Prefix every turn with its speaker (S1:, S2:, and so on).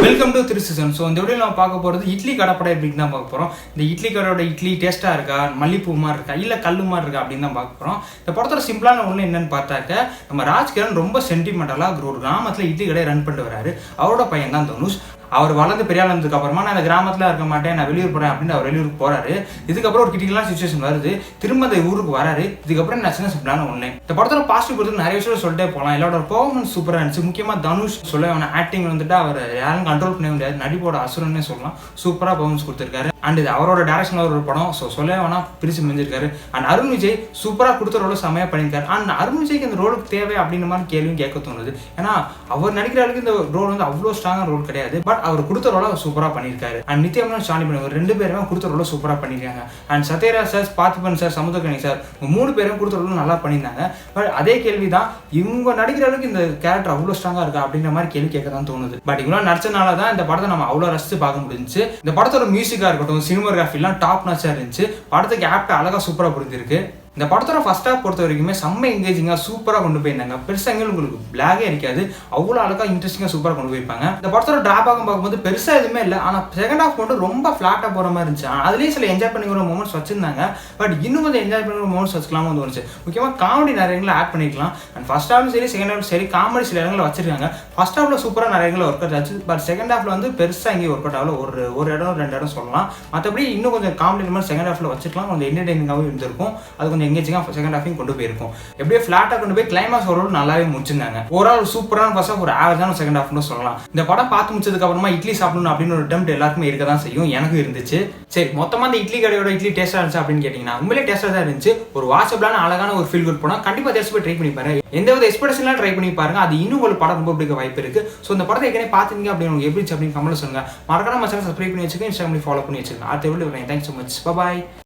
S1: Welcome to திருசிசன். So இந்த video நம்ம பார்க்க போகிறது இட்லி கடப்படை அப்படின்னு தான் பார்க்க போகிறோம். இந்த இட்லி கடையோட இட்லி டேஸ்ட்டாக இருக்கா, மல்லிப்பூ மாதிரி இருக்கா, இல்லை கல்லு மாதிரி இருக்கா அப்படின்னு தான் பார்க்க போகிறோம். இந்த படத்தோட சிம்பிளான ஒன்று என்னன்னு பார்த்தாக்க, நம்ம ராஜ்கிரண் ரொம்ப சென்டிமெண்டலாக ஒரு கிராமத்தில் இட்லி கடை ரன் பண்ணிட்டு வராரு. அவரோட பையன் தான் தனுஷ். அவர் வளர்ந்து பெரிய ஆனதுக்கு அப்புறமா நான் அந்த கிராமத்தில் இருக்க மாட்டேன், நான் வெளியூர் போகிறேன் அப்படின்னு அவர் வெளியூருக்கு போறாரு. இதுக்கப்புறம் ஒரு கிரிட்டிக்கலான சுச்சுவேஷன் வருது. திரும்ப அந்த ஊருக்கு வராரு. இதுக்கப்புறம் என்ன சிம்பிளான ஒன்று. இந்த படத்தோட பாசிட்டிவ் கொடுத்து நிறைய விஷயம் சொல்லிட்டே போகலாம். எல்லாரோட பெர்ஃபார்மன்ஸ் சூப்பராக இருந்துச்சு. முக்கியமாக தனுஷ் சொல்ல அவன ஆக்டிங் வந்துட்டு அவர் யாரும் கண்ட்ரோல் பண்ண முடியாது, நடிப்போட அசுரன்னே சொல்லலாம். சூப்பராக பெர்ஃபார்மன்ஸ் கொடுத்துருக்காரு. அண்ட் இது அவரோட டேரக்ஷனில் ஒரு படம். ஸோ சொல்ல வேணா பிரிச்சு முடிஞ்சிருக்காரு. அண்ட் அருண் விஜய் சூப்பராக கொடுத்த ரோலை செமையாக பண்ணியிருக்காரு. அண்ட் அருண் விஜய்க்கு இந்த ரோலுக்கு தேவை அப்படின்ற மாதிரி கேள்வியும் கேட்க தோணுது. ஏன்னா அவர் நடிக்கிற அளவுக்கு இந்த ரோல் வந்து அவ்வளோ ஸ்ட்ராங்கான ரோல் கிடையாது. பட் அவர் கொடுத்த ரோலை சூப்பராக பண்ணியிருக்காரு. அண்ட் நித்யாமன் சாணி பண்ணி ரெண்டு பேருமே கொடுத்த ரோலை சூப்பராக பண்ணியிருக்காங்க. And Sathyaraj sir, Parthiban sir, Samuthirakani sir மூணு பேரும் கொடுத்த ரோலும் நல்லா பண்ணியிருந்தாங்க. பட் அதே கேள்வி தான், இவங்க நடிக்கிற அளவுக்கு இந்த கேரக்டர் அவ்வளோ ஸ்ட்ராங்காக இருக்கா அப்படின்ற மாதிரி கேள்வி கேட்க தான் தோணுது. பட் இவ்வளோ நடிச்சனால தான் இந்த படத்தை நம்ம அவ்வளோ ரசித்து பார்க்க முடிஞ்சிச்சு. இந்த படத்தோட மியூசிக்காக இருக்கட்டும், சினிமோகிராஃபிலாம் டாப் நாச்சாக இருந்துச்சு. படத்துக்கு ஆப்ட் அழகாக சூப்பராக புரிஞ்சிருக்கு. இந்த படத்தோட ஃபர்ஸ்ட் ஹாஃப் பொறுத்த வரைக்குமே செம்ம எங்கேஜிங்காக சூப்பராக கொண்டு போயிருந்தாங்க. பெருசாக உங்களுக்கு பிளாகே இருக்காது, அவ்வளோ அழகாக இன்ட்ரெஸ்டிங்காக சூப்பராக கொண்டு போயிருப்பாங்க. இந்த படத்தோட டிராபாகம் பார்க்கும்போது பெருசாக எதுவுமே இல்லை. ஆனால் செகண்ட் ஹாஃப் மட்டும் ரொம்ப ஃப்ளாட்டாக போகிற மாதிரி இருந்துச்சு. அதுலேயும் சில என்ஜாய் பண்ணிக்கிற மூமெண்ட்ஸ் வச்சிருந்தாங்க. பட் இன்னும் கொஞ்சம் என்ஜாய் பண்ணிக்கிற மூமெண்ட்ஸ் வச்சுக்கலாம தோணுச்சு. முக்கியமாக காமெடி நிறைய இடங்களில் ஆட் பண்ணிக்கலாம். அண்ட் ஃபர்ஸ்ட் ஹாஃப்லும் சரி, செகண்ட் ஹாஃப் சரி, காமெடி சில இடங்களில் வச்சிருக்காங்க. ஃபர்ஸ்ட் ஹாஃபில் சூப்பராக நிறைய இடங்களில் ஒர்க் அவுட் ஆச்சு. பட் செகண்ட் ஹாஃபில் வந்து பெருசாக இங்கே ஒர்க் அவுட் ஆகல. ஒரு இடம் ரெண்டு இடம் சொல்லலாம். மற்றபடி இன்னும் கொஞ்சம் காமெடி மாதிரி செகண்ட் ஹாஃபில் வச்சுக்கலாம். கொஞ்சம் என்டர்டைனிங்காகவும் இருந்திருக்கும். அது கொஞ்சம் எங்கேஜிங்காக செகண்ட் கொண்டு போயிருக்கும். எப்படியே ஃபிளாட்டா கொண்டு போய் கிளைமாக்ஸ் ஓரளவு நல்லாவே முடிச்சிருந்தாங்க. ஓவரால் சூப்பரான ஃபர்ஸ்ட் ஹாஃப், ஒரு ஆவரேஜான செகண்ட் ஹாஃப்னு சொல்லலாம். இந்த படம் பார்த்து முடிச்சதுக்கு அப்புறமா இட்லி சாப்பிடணும் அப்படின்னு ஒரு டெம்ப்ட் எல்லாருக்குமே இருக்க தான் செய்யும். எனக்கும் இருந்துச்சு. சரி, மொத்தமா இந்த இட்லி கடையோட இட்லி டேஸ்டா இருந்துச்சு அப்படின்னு கேட்டீங்கன்னா உண்மையிலே டேஸ்டா தான் இருந்துச்சு. ஒரு வாட்சபிளான அழகான ஒரு ஃபீல் குட் படம். கண்டிப்பா தேர்ஸ் போய் ட்ரை பண்ணி பாருங்க. எந்தவித எக்ஸ்பெக்டேஷன்லாம் ட்ரை பண்ணி பாருங்க. அது இன்னும் ஒரு படம் ரொம்ப பிடிக்க வாய்ப்பு இருக்கு. ஸோ இந்த படத்தை ஏற்கனவே பார்த்துங்க அப்படின்னு உங்களுக்கு எப்படி அப்படின்னு கமெண்ட் சொல்லுங்க. மறக்காம சேனல் சப்ஸ்கிரைப் பண்ணி வச்சுக்கோங்க, இன்ஸ்டாகிராம் ஃபாலோ பண்ணி வச்சுக்கோங்க. அடுத்த வீடியோ வரேன். Thanks so much. பாய்.